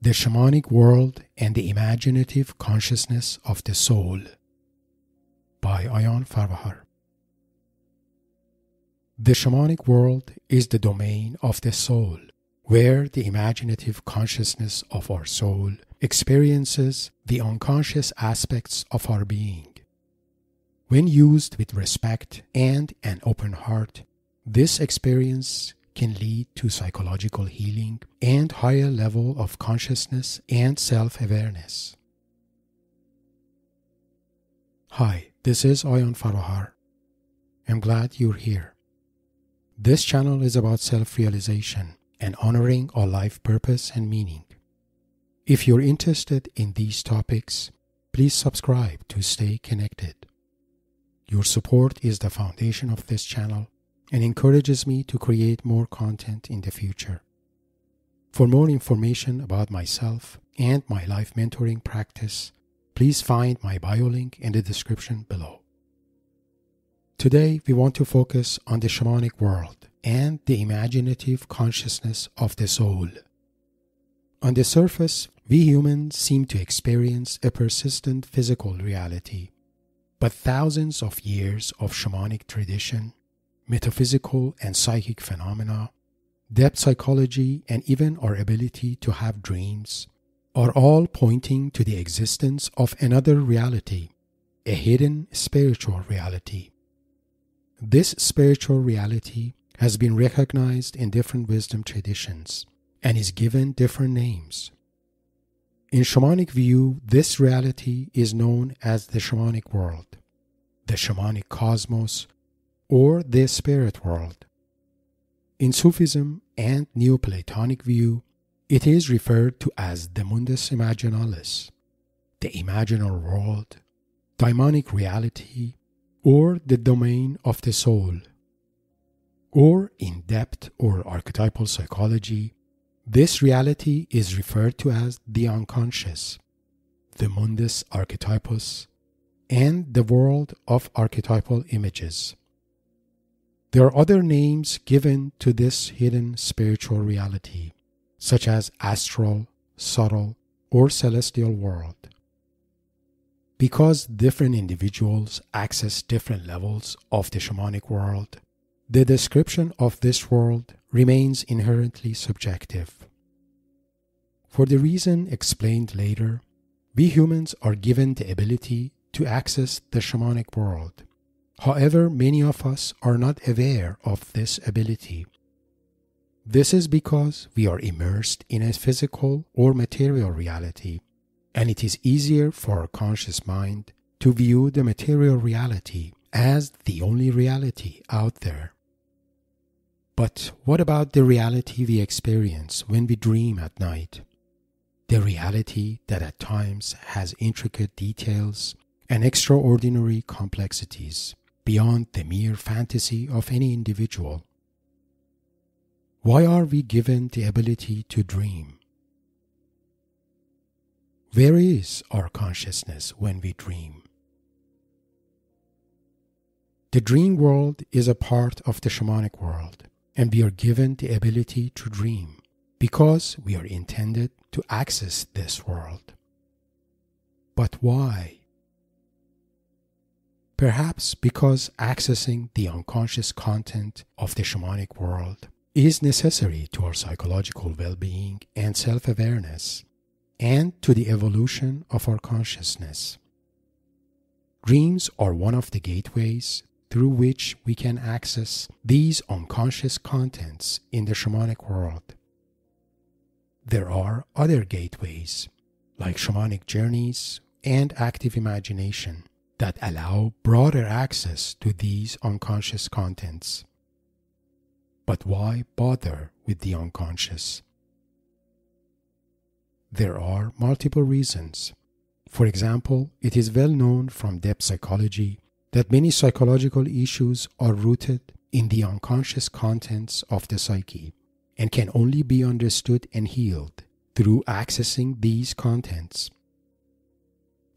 The Shamanic World and the Imaginative Consciousness of the Soul by Ayan Farvahar. The shamanic world is the domain of the soul, where the imaginative consciousness of our soul experiences the unconscious aspects of our being. When used with respect and an open heart, this experience can lead to psychological healing and higher level of consciousness and self-awareness. Hi, this is Ayan Farvahar. I'm glad you're here. This channel is about self-realization and honoring our life purpose and meaning. If you're interested in these topics, please subscribe to stay connected. Your support is the foundation of this channel and encourages me to create more content in the future. For more information about myself and my life mentoring practice, please find my bio link in the description below. Today, we want to focus on the shamanic world and the imaginative consciousness of the soul. On the surface, we humans seem to experience a persistent physical reality, but thousands of years of shamanic tradition, metaphysical and psychic phenomena, depth psychology, and even our ability to have dreams are all pointing to the existence of another reality, a hidden spiritual reality. This spiritual reality has been recognized in different wisdom traditions and is given different names. In shamanic view, this reality is known as the shamanic world, the shamanic cosmos, or the spirit world. In Sufism and Neoplatonic view, it is referred to as the mundus imaginalis, the imaginal world, daimonic reality, or the domain of the soul. Or in depth or archetypal psychology, this reality is referred to as the unconscious, the mundus archetypus, and the world of archetypal images. There are other names given to this hidden spiritual reality, such as astral, subtle, or celestial world. Because different individuals access different levels of the shamanic world, the description of this world remains inherently subjective. For the reason explained later, we humans are given the ability to access the shamanic world. However, many of us are not aware of this ability. This is because we are immersed in a physical or material reality, and it is easier for our conscious mind to view the material reality as the only reality out there. But what about the reality we experience when we dream at night? The reality that at times has intricate details and extraordinary complexities beyond the mere fantasy of any individual. Why are we given the ability to dream? Where is our consciousness when we dream? The dream world is a part of the shamanic world, and we are given the ability to dream because we are intended to access this world. But why? Perhaps because accessing the unconscious content of the shamanic world is necessary to our psychological well-being and self-awareness, and to the evolution of our consciousness. Dreams are one of the gateways through which we can access these unconscious contents in the shamanic world. There are other gateways, like shamanic journeys and active imagination, that allow broader access to these unconscious contents. But why bother with the unconscious? There are multiple reasons. For example, it is well known from depth psychology that many psychological issues are rooted in the unconscious contents of the psyche and can only be understood and healed through accessing these contents.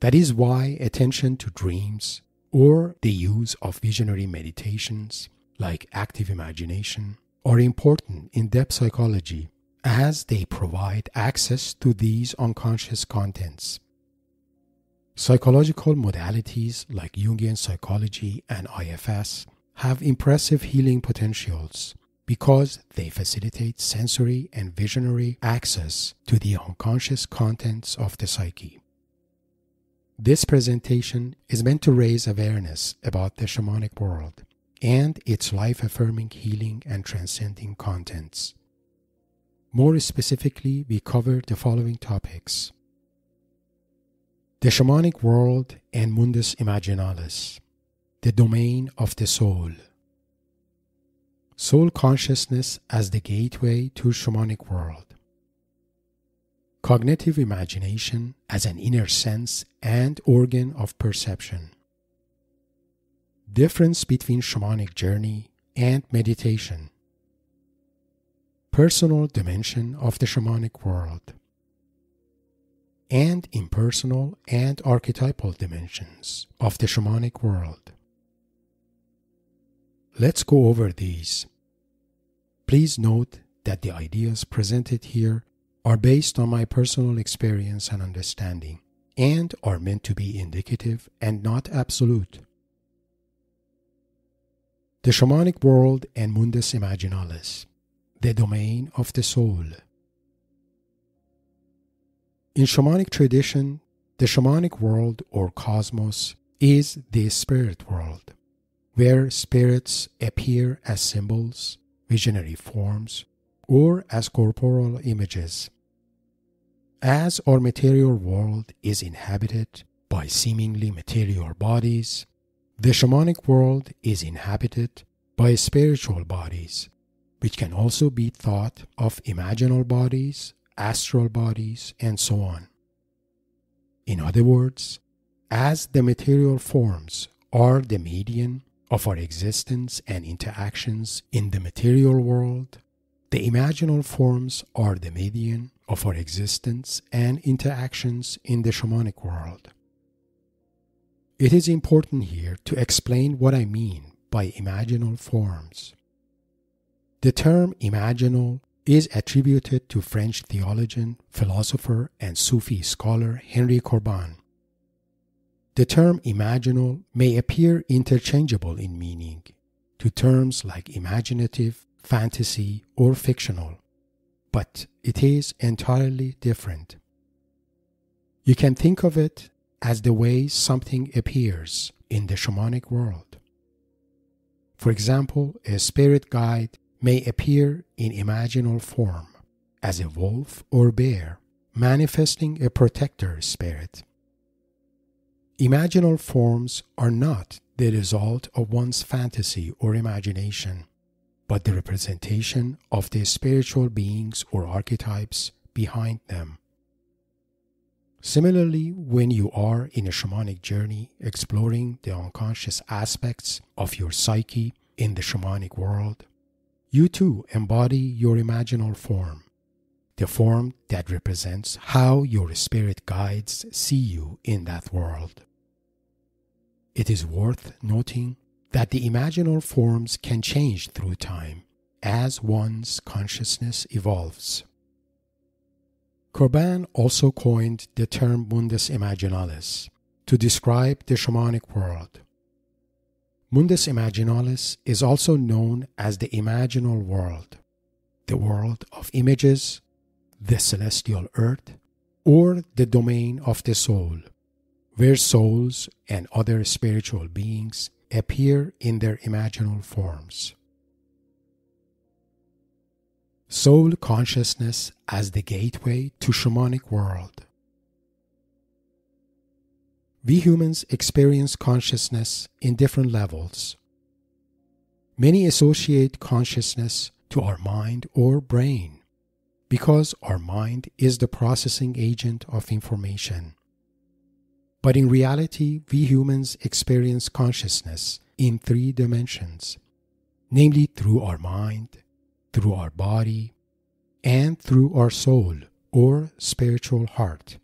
That is why attention to dreams or the use of visionary meditations like active imagination are important in depth psychology, as they provide access to these unconscious contents. Psychological modalities like Jungian psychology and IFS have impressive healing potentials because they facilitate sensory and visionary access to the unconscious contents of the psyche. This presentation is meant to raise awareness about the shamanic world and its life-affirming healing and transcending contents. More specifically, we cover the following topics: the shamanic world and mundus imaginalis, the domain of the soul, soul consciousness as the gateway to shamanic world, cognitive imagination as an inner sense and organ of perception, difference between shamanic journey and meditation, personal dimension of the shamanic world, and impersonal and archetypal dimensions of the shamanic world. Let's go over these. Please note that the ideas presented here are based on my personal experience and understanding, and are meant to be indicative and not absolute. The shamanic world and mundus imaginalis, the domain of the soul. In shamanic tradition, the shamanic world or cosmos is the spirit world, where spirits appear as symbols, visionary forms, or as corporal images. As our material world is inhabited by seemingly material bodies, the shamanic world is inhabited by spiritual bodies, which can also be thought of imaginal bodies, astral bodies, and so on. In other words, as the material forms are the median of our existence and interactions in the material world, the imaginal forms are the median of our existence and interactions in the shamanic world. It is important here to explain what I mean by imaginal forms. The term imaginal is attributed to French theologian, philosopher, and Sufi scholar Henri Corbin. The term imaginal may appear interchangeable in meaning to terms like imaginative, fantasy, or fictional, but it is entirely different. You can think of it as the way something appears in the shamanic world. For example, a spirit guide may appear in imaginal form as a wolf or bear, manifesting a protector spirit. Imaginal forms are not the result of one's fantasy or imagination, but the representation of the spiritual beings or archetypes behind them. Similarly, when you are in a shamanic journey exploring the unconscious aspects of your psyche in the shamanic world, you too embody your imaginal form, the form that represents how your spirit guides see you in that world. It is worth noting that the imaginal forms can change through time as one's consciousness evolves. Corbin also coined the term mundus imaginalis to describe the shamanic world. Mundus imaginalis is also known as the imaginal world, the world of images, the celestial earth, or the domain of the soul, where souls and other spiritual beings appear in their imaginal forms. Soul consciousness as the gateway to shamanic world. We humans experience consciousness in different levels. Many associate consciousness to our mind or brain because our mind is the processing agent of information. But in reality, we humans experience consciousness in 3 dimensions, namely through our mind, through our body, and through our soul or spiritual heart.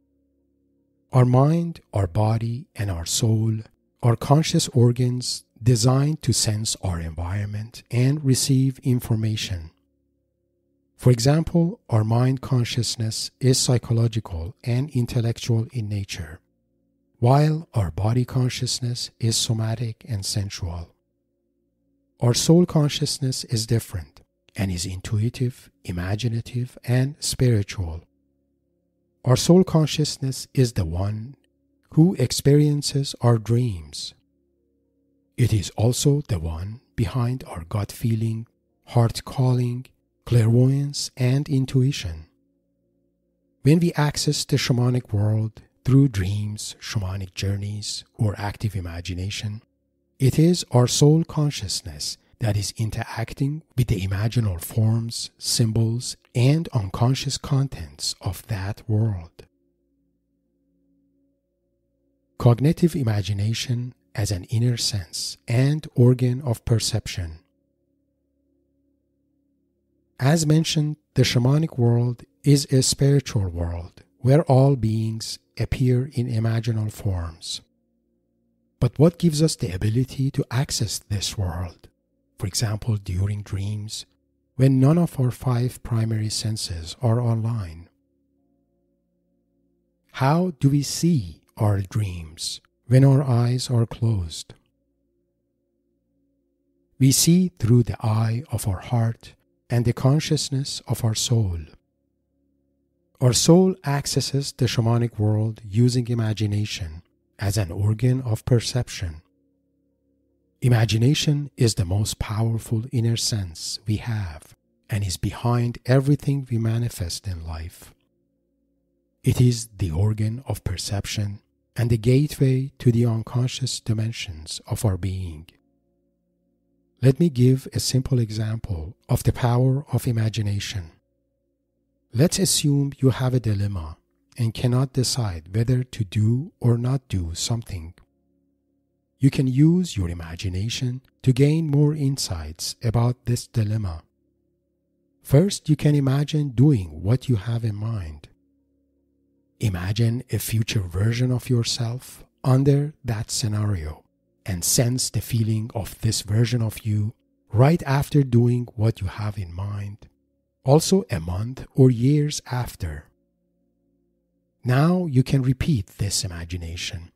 Our mind, our body, and our soul are conscious organs designed to sense our environment and receive information. For example, our mind consciousness is psychological and intellectual in nature, while our body consciousness is somatic and sensual. Our soul consciousness is different and is intuitive, imaginative, and spiritual. Our soul consciousness is the one who experiences our dreams. It is also the one behind our gut feeling, heart calling, clairvoyance, and intuition. When we access the shamanic world through dreams, shamanic journeys, or active imagination, it is our soul consciousness that is interacting with the imaginal forms, symbols, and unconscious contents of that world. Cognitive imagination as an inner sense and organ of perception. As mentioned, the shamanic world is a spiritual world where all beings appear in imaginal forms. But what gives us the ability to access this world? For example, during dreams, when none of our 5 primary senses are online. How do we see our dreams when our eyes are closed? We see through the eye of our heart and the consciousness of our soul. Our soul accesses the shamanic world using imagination as an organ of perception. Imagination is the most powerful inner sense we have and is behind everything we manifest in life. It is the organ of perception and the gateway to the unconscious dimensions of our being. Let me give a simple example of the power of imagination. Let's assume you have a dilemma and cannot decide whether to do or not do something. You can use your imagination to gain more insights about this dilemma. First, you can imagine doing what you have in mind. Imagine a future version of yourself under that scenario and sense the feeling of this version of you right after doing what you have in mind, also a month or years after. Now you can repeat this imagination,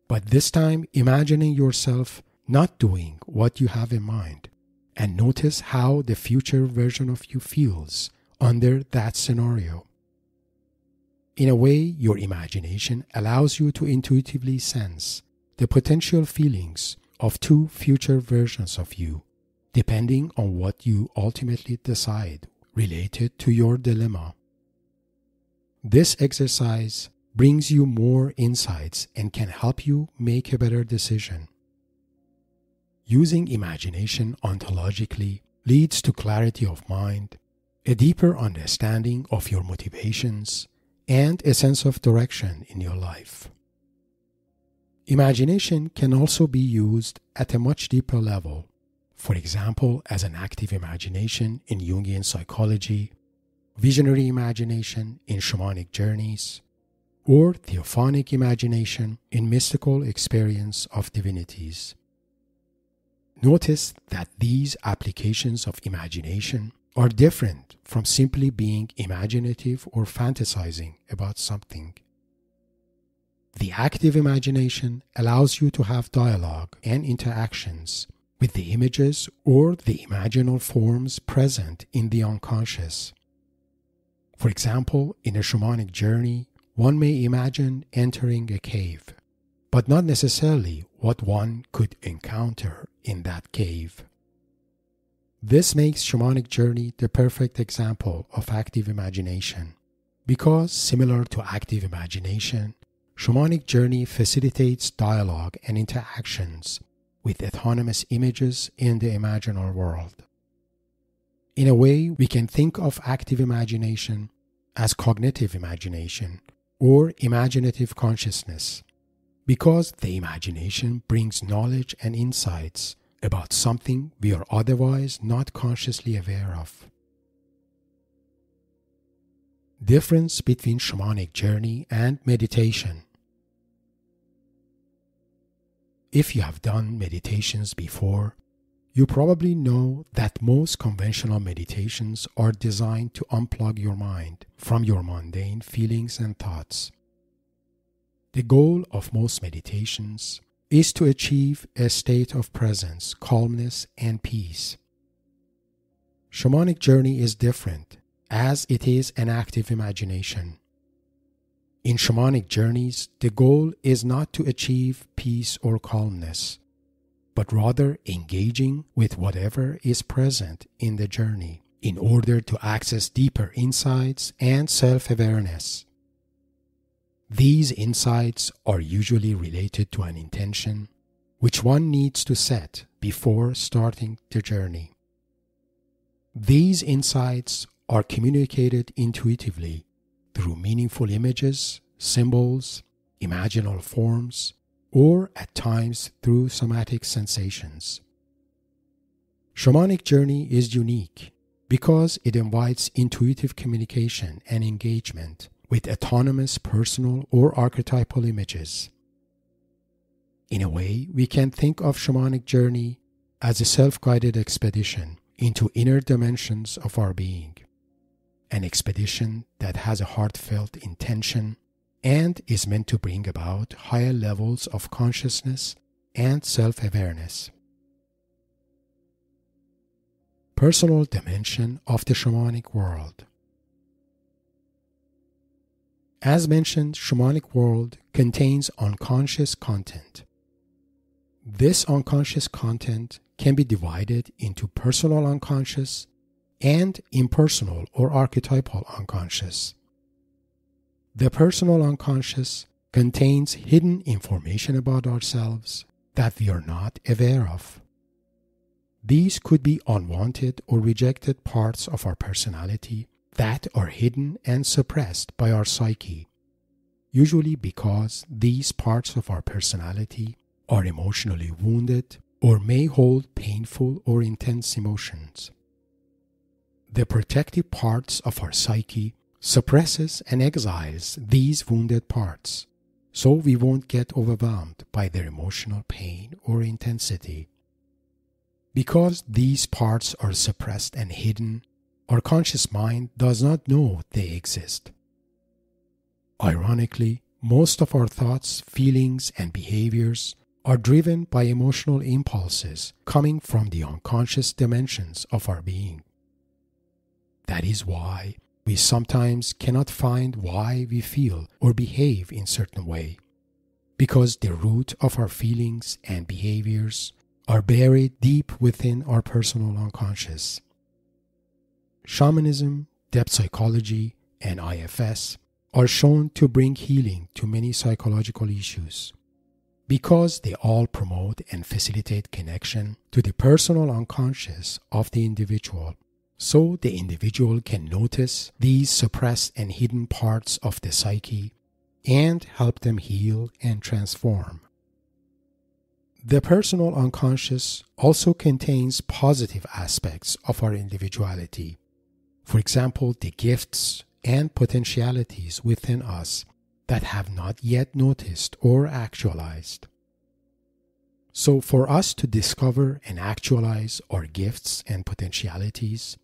but this time imagining yourself not doing what you have in mind, and notice how the future version of you feels under that scenario. In a way, your imagination allows you to intuitively sense the potential feelings of 2 future versions of you, depending on what you ultimately decide related to your dilemma. This exercise brings you more insights and can help you make a better decision. Using imagination ontologically leads to clarity of mind, a deeper understanding of your motivations, and a sense of direction in your life. Imagination can also be used at a much deeper level, for example, as an active imagination in Jungian psychology, visionary imagination in shamanic journeys, or theophanic imagination in mystical experience of divinities. Notice that these applications of imagination are different from simply being imaginative or fantasizing about something. The active imagination allows you to have dialogue and interactions with the images or the imaginal forms present in the unconscious. For example, in a shamanic journey, one may imagine entering a cave, but not necessarily what one could encounter in that cave. This makes shamanic journey the perfect example of active imagination, because similar to active imagination, shamanic journey facilitates dialogue and interactions with autonomous images in the imaginal world. In a way, we can think of active imagination as cognitive imagination or imaginative consciousness, because the imagination brings knowledge and insights about something we are otherwise not consciously aware of. Difference between shamanic journey and meditation. If you have done meditations before, You probably know that most conventional meditations are designed to unplug your mind from your mundane feelings and thoughts. The goal of most meditations is to achieve a state of presence, calmness, and peace. Shamanic journey is different, as it is an active imagination. In shamanic journeys, the goal is not to achieve peace or calmness, but rather engaging with whatever is present in the journey in order to access deeper insights and self-awareness. These insights are usually related to an intention which one needs to set before starting the journey. These insights are communicated intuitively through meaningful images, symbols, imaginal forms, or at times through somatic sensations. Shamanic journey is unique because it invites intuitive communication and engagement with autonomous personal or archetypal images. In a way, we can think of shamanic journey as a self-guided expedition into inner dimensions of our being, an expedition that has a heartfelt intention and is meant to bring about higher levels of consciousness and self-awareness. Personal dimension of the shamanic world. As mentioned, shamanic world contains unconscious content. This unconscious content can be divided into personal unconscious and impersonal or archetypal unconscious. The personal unconscious contains hidden information about ourselves that we are not aware of. These could be unwanted or rejected parts of our personality that are hidden and suppressed by our psyche, usually because these parts of our personality are emotionally wounded or may hold painful or intense emotions. The protective parts of our psyche suppresses and exiles these wounded parts, so we won't get overwhelmed by their emotional pain or intensity. Because these parts are suppressed and hidden, our conscious mind does not know they exist. Ironically, most of our thoughts, feelings, and behaviors are driven by emotional impulses coming from the unconscious dimensions of our being. That is why we sometimes cannot find why we feel or behave in a certain way, because the root of our feelings and behaviors are buried deep within our personal unconscious. Shamanism, depth psychology, and IFS are shown to bring healing to many psychological issues, because they all promote and facilitate connection to the personal unconscious of the individual, so the individual can notice these suppressed and hidden parts of the psyche and help them heal and transform. The personal unconscious also contains positive aspects of our individuality. For example, the gifts and potentialities within us that have not yet noticed or actualized. So for us to discover and actualize our gifts and potentialities,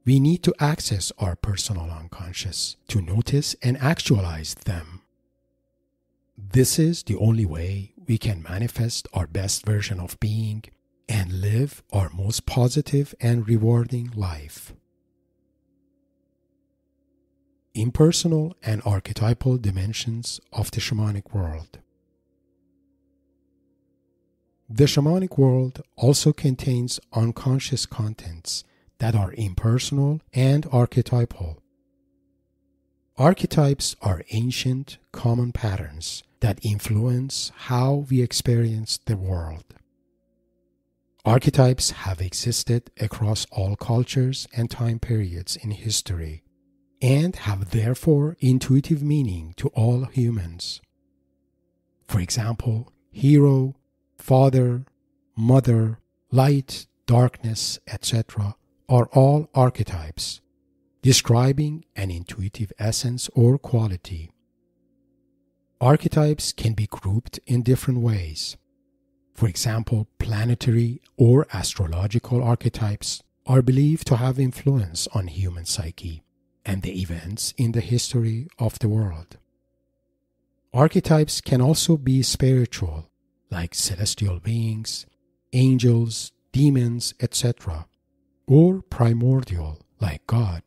we need to access our personal unconscious to notice and actualize them. This is the only way we can manifest our best version of being and live our most positive and rewarding life. Impersonal and archetypal dimensions of the shamanic world. The shamanic world also contains unconscious contents that are impersonal and archetypal. Archetypes are ancient, common patterns that influence how we experience the world. Archetypes have existed across all cultures and time periods in history, and have therefore intuitive meaning to all humans. For example, hero, father, mother, light, darkness, etc. are all archetypes, describing an intuitive essence or quality. Archetypes can be grouped in different ways. For example, planetary or astrological archetypes are believed to have influence on human psyche and the events in the history of the world. Archetypes can also be spiritual, like celestial beings, angels, demons, etc., or primordial, like God.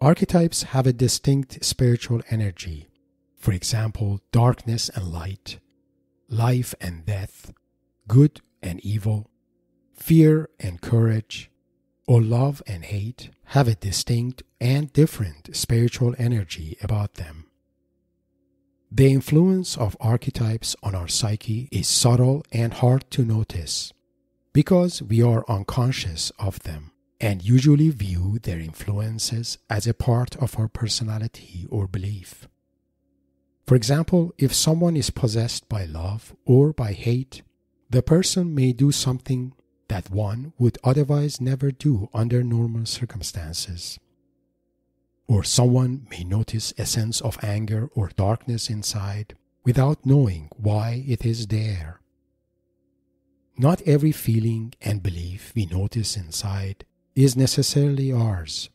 Archetypes have a distinct spiritual energy. For example, darkness and light, life and death, good and evil, fear and courage, or love and hate have a distinct and different spiritual energy about them. The influence of archetypes on our psyche is subtle and hard to notice because we are unconscious of them and usually view their influences as a part of our personality or belief. For example, if someone is possessed by love or by hate, the person may do something that one would otherwise never do under normal circumstances. Or someone may notice a sense of anger or darkness inside without knowing why it is there. Not every feeling and belief we notice inside is necessarily ours.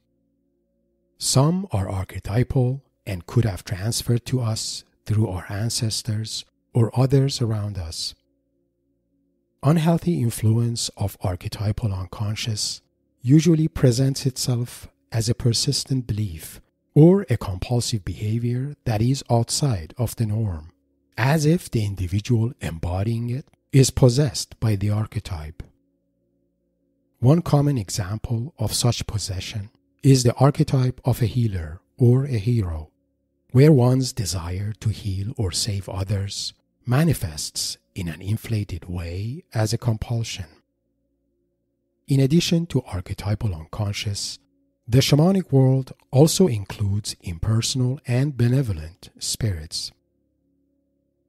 Some are archetypal and could have transferred to us through our ancestors or others around us. Unhealthy influence of archetypal unconscious usually presents itself as a persistent belief or a compulsive behavior that is outside of the norm, as if the individual embodying it is possessed by the archetype. One common example of such possession is the archetype of a healer or a hero, where one's desire to heal or save others manifests in an inflated way as a compulsion. In addition to archetypal unconscious, the shamanic world also includes impersonal and benevolent spirits.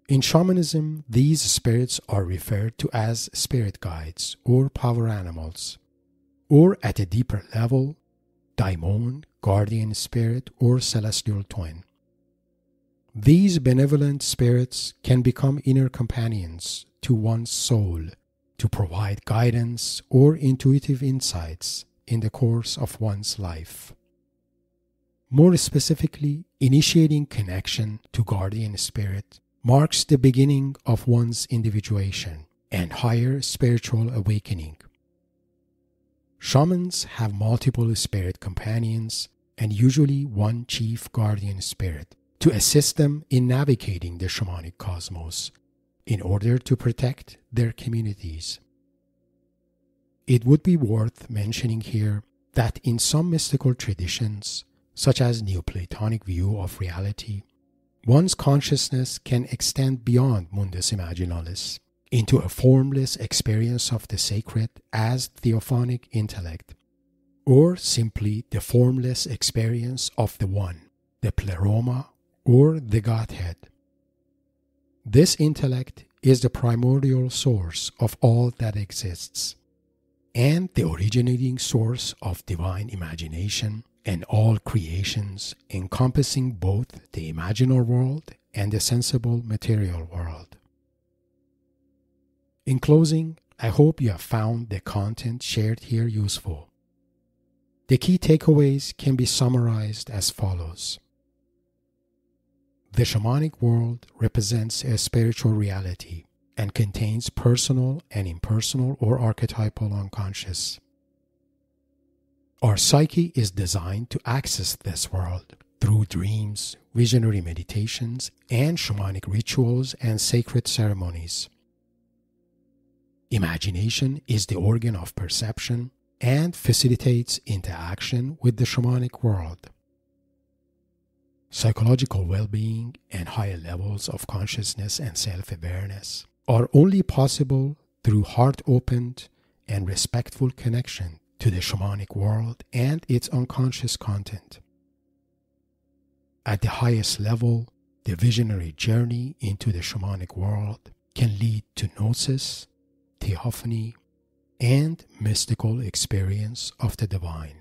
In shamanism, these spirits are referred to as spirit guides or power animals, or at a deeper level, daimon, guardian spirit, or celestial twin. These benevolent spirits can become inner companions to one's soul to provide guidance or intuitive insights in the course of one's life. More specifically, initiating connection to guardian spirit marks the beginning of one's individuation and higher spiritual awakening. Shamans have multiple spirit companions and usually one chief guardian spirit to assist them in navigating the shamanic cosmos in order to protect their communities. It would be worth mentioning here that in some mystical traditions, such as Neoplatonic view of reality, one's consciousness can extend beyond mundus imaginalis into a formless experience of the sacred as theophanic intellect, or simply the formless experience of the One, the Pleroma, or the Godhead. This intellect is the primordial source of all that exists, and the originating source of divine imagination and all creations encompassing both the imaginal world and the sensible material world. In closing, I hope you have found the content shared here useful. The key takeaways can be summarized as follows. The shamanic world represents a spiritual reality and contains personal and impersonal or archetypal unconscious. Our psyche is designed to access this world through dreams, visionary meditations, and shamanic rituals and sacred ceremonies. Imagination is the organ of perception and facilitates interaction with the shamanic world. Psychological well-being and higher levels of consciousness and self-awareness are only possible through heart-opened and respectful connection to the shamanic world and its unconscious content. At the highest level, the visionary journey into the shamanic world can lead to gnosis, theophany, and mystical experience of the divine.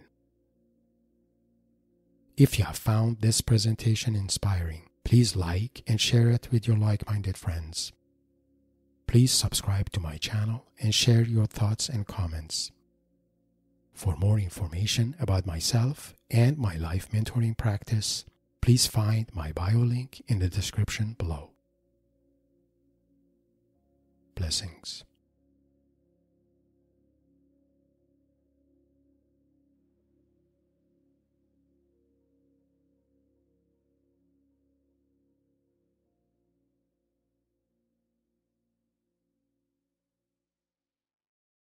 If you have found this presentation inspiring, please like and share it with your like-minded friends. Please subscribe to my channel and share your thoughts and comments. For more information about myself and my life mentoring practice, please find my bio link in the description below. Blessings.